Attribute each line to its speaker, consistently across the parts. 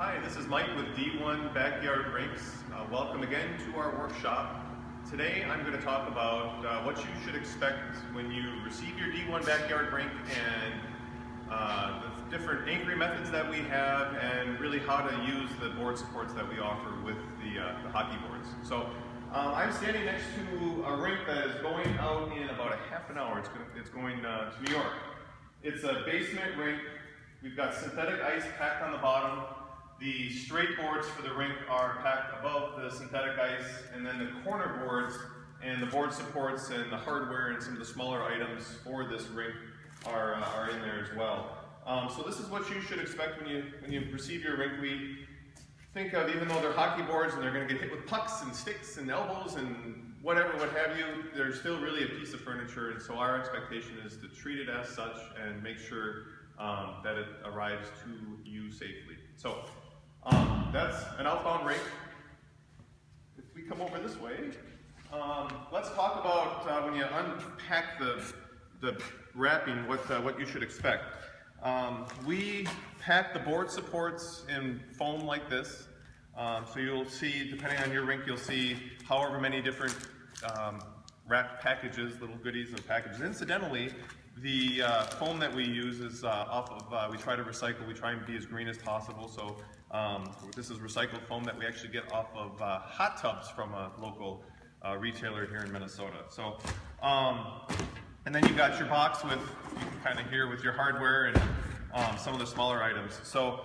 Speaker 1: Hi, this is Mike with D1 Backyard Rinks. Welcome again to our workshop. Today I'm going to talk about what you should expect when you receive your D1 Backyard Rink and the different anchoring methods that we have and really how to use the board supports that we offer with the hockey boards. So I'm standing next to a rink that is going out in about a half an hour. It's going to New York. It's a basement rink. We've got synthetic ice packed on the bottom. The straight boards for the rink are packed above the synthetic ice, and then the corner boards and the board supports and the hardware and some of the smaller items for this rink are in there as well. So this is what you should expect when you receive your rink. We think of, even though they're hockey boards and they're going to get hit with pucks and sticks and elbows and whatever, what have you, they're still really a piece of furniture, and so our expectation is to treat it as such and make sure that it arrives to you safely. So that's an outbound rink. If we come over this way, let's talk about when you unpack the wrapping, what you should expect. We pack the board supports in foam like this. So you'll see, depending on your rink, you'll see however many different wrapped packages, little goodies and packages. Incidentally, the foam that we use is off of, we try to recycle, we try and be as green as possible. So this is recycled foam that we actually get off of hot tubs from a local retailer here in Minnesota. So, and then you got your box with, you can kind of hear with your hardware and some of the smaller items. So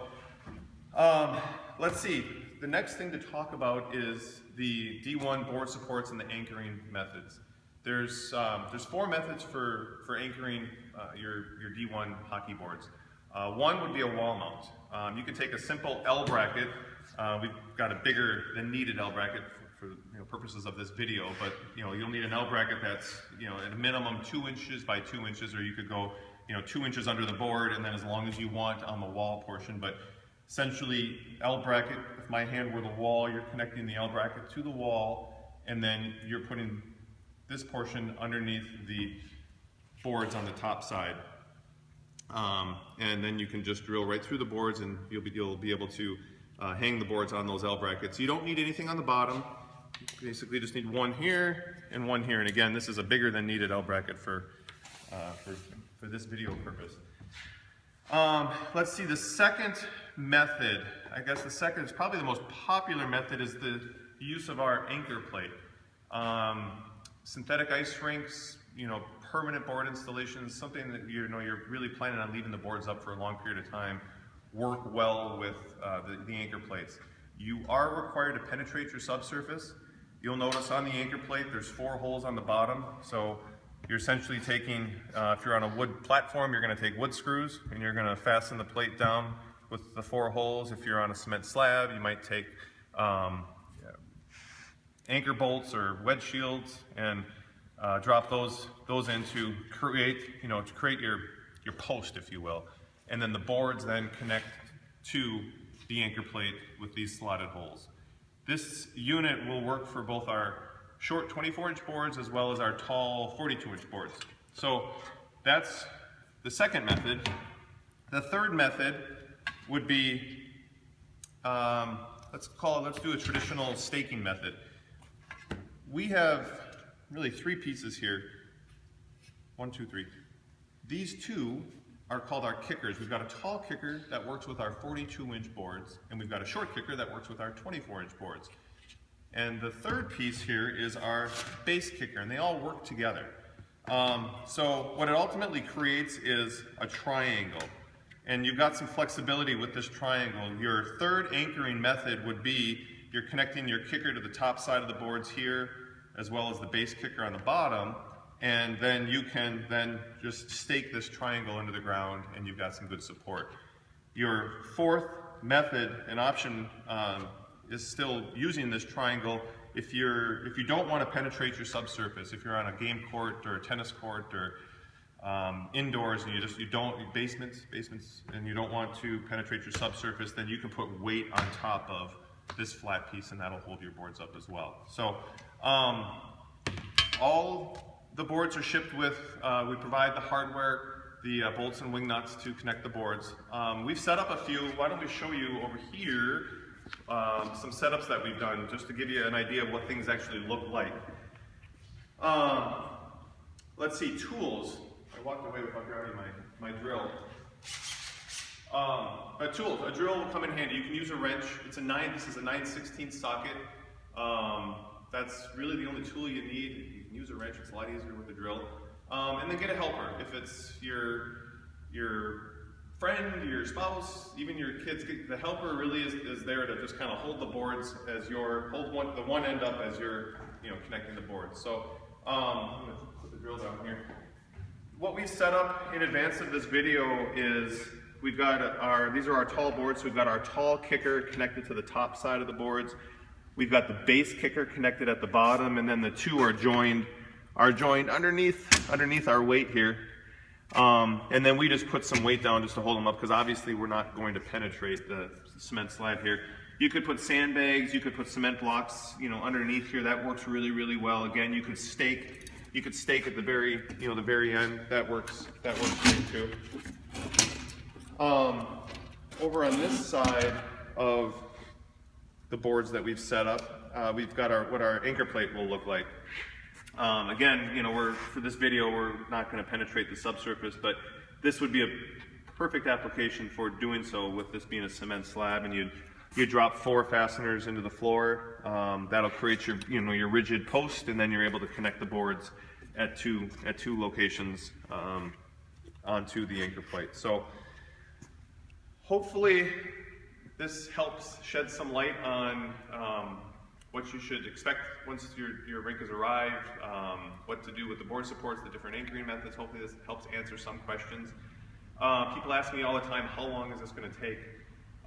Speaker 1: let's see, the next thing to talk about is the D1 board supports and the anchoring methods. There's 4 methods for anchoring your D1 hockey boards. One would be a wall mount. You could take a simple L bracket. We've got a bigger than needed L bracket for purposes of this video, but you'll need an L bracket that's at a minimum 2 inches by 2 inches, or you could go 2 inches under the board and then as long as you want on the wall portion. But essentially, L bracket, if my hand were the wall, you're connecting the L bracket to the wall, and then you're putting this portion underneath the boards on the top side. And then you can just drill right through the boards and you'll be able to hang the boards on those L brackets. You don't need anything on the bottom. You basically just need one here and one here. And again, this is a bigger than needed L bracket for this video purpose. Let's see, the second method, I guess the second is probably the most popular method, is the use of our anchor plate. Synthetic ice rinks, permanent board installations, something that you're really planning on leaving the boards up for a long period of time, work well with the anchor plates. You are required to penetrate your subsurface. You'll notice on the anchor plate there's 4 holes on the bottom. So you're essentially taking, if you're on a wood platform, you're going to take wood screws and you're going to fasten the plate down with the 4 holes. If you're on a cement slab, you might take anchor bolts or wedge shields and drop those in to create, your post, if you will. And then the boards then connect to the anchor plate with these slotted holes. This unit will work for both our short 24-inch boards as well as our tall 42-inch boards. So that's the second method. The third method would be, let's do a traditional staking method. We have really 3 pieces here. 1, 2, 3. These 2 are called our kickers. We've got a tall kicker that works with our 42-inch boards, and we've got a short kicker that works with our 24-inch boards. And the third piece here is our base kicker, and they all work together. So what it ultimately creates is a triangle. And you've got some flexibility with this triangle. Your third anchoring method would be you're connecting your kicker to the top side of the boards here, as well as the base kicker on the bottom, and then you can then just stake this triangle into the ground and you've got some good support. Your fourth method and option is still using this triangle if you don't want to penetrate your subsurface. If you're on a game court or a tennis court or indoors and basements and you don't want to penetrate your subsurface, then you can put weight on top of this flat piece and that'll hold your boards up as well. So all the boards are shipped with, we provide the hardware. the bolts and wing nuts to connect the boards. We've set up a few. Why don't we show you over here some setups that we've done just to give you an idea of what things actually look like. Let's see, tools. I walked away without grabbing my drill. A drill will come in handy. You can use a wrench. This is a 9/16 socket. That's really the only tool you need. You can use a wrench, it's a lot easier with a drill. And then get a helper. If it's your friend, your spouse, even your kids, the helper really is there to just kind of hold the boards as the one end up as you're connecting the boards. So I'm going to put the drill down here. What we set up in advance of this video is we've got these are our tall boards. So we've got our tall kicker connected to the top side of the boards. We've got the base kicker connected at the bottom, and then the two are joined underneath our weight here. And then we just put some weight down just to hold them up, because obviously we're not going to penetrate the cement slab here. You could put sandbags, you could put cement blocks, underneath here. That works really, really well. Again, you could stake at the very, the very end. That works great too. Over on this side of the boards that we've set up, we've got what our anchor plate will look like. Again, for this video, we're not going to penetrate the subsurface, but this would be a perfect application for doing so, with this being a cement slab, and you drop 4 fasteners into the floor. That'll create your rigid post, and then you're able to connect the boards at two locations onto the anchor plate. So hopefully this helps shed some light on what you should expect once your rink has arrived, what to do with the board supports, the different anchoring methods. Hopefully this helps answer some questions. People ask me all the time, how long is this going to take?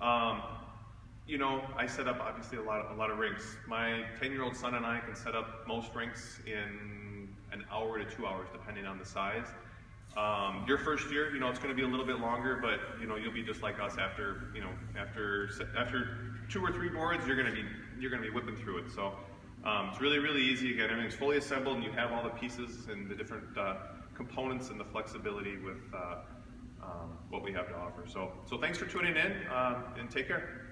Speaker 1: I set up obviously a lot of rinks. My 10-year-old son and I can set up most rinks in an hour to 2 hours, depending on the size. Your first year, it's going to be a little bit longer, but you'll be just like us after 2 or 3 boards. You're going to be whipping through it. So it's really, really easy. Again, everything's fully assembled, and you have all the pieces and the different components and the flexibility with what we have to offer. So thanks for tuning in, and take care.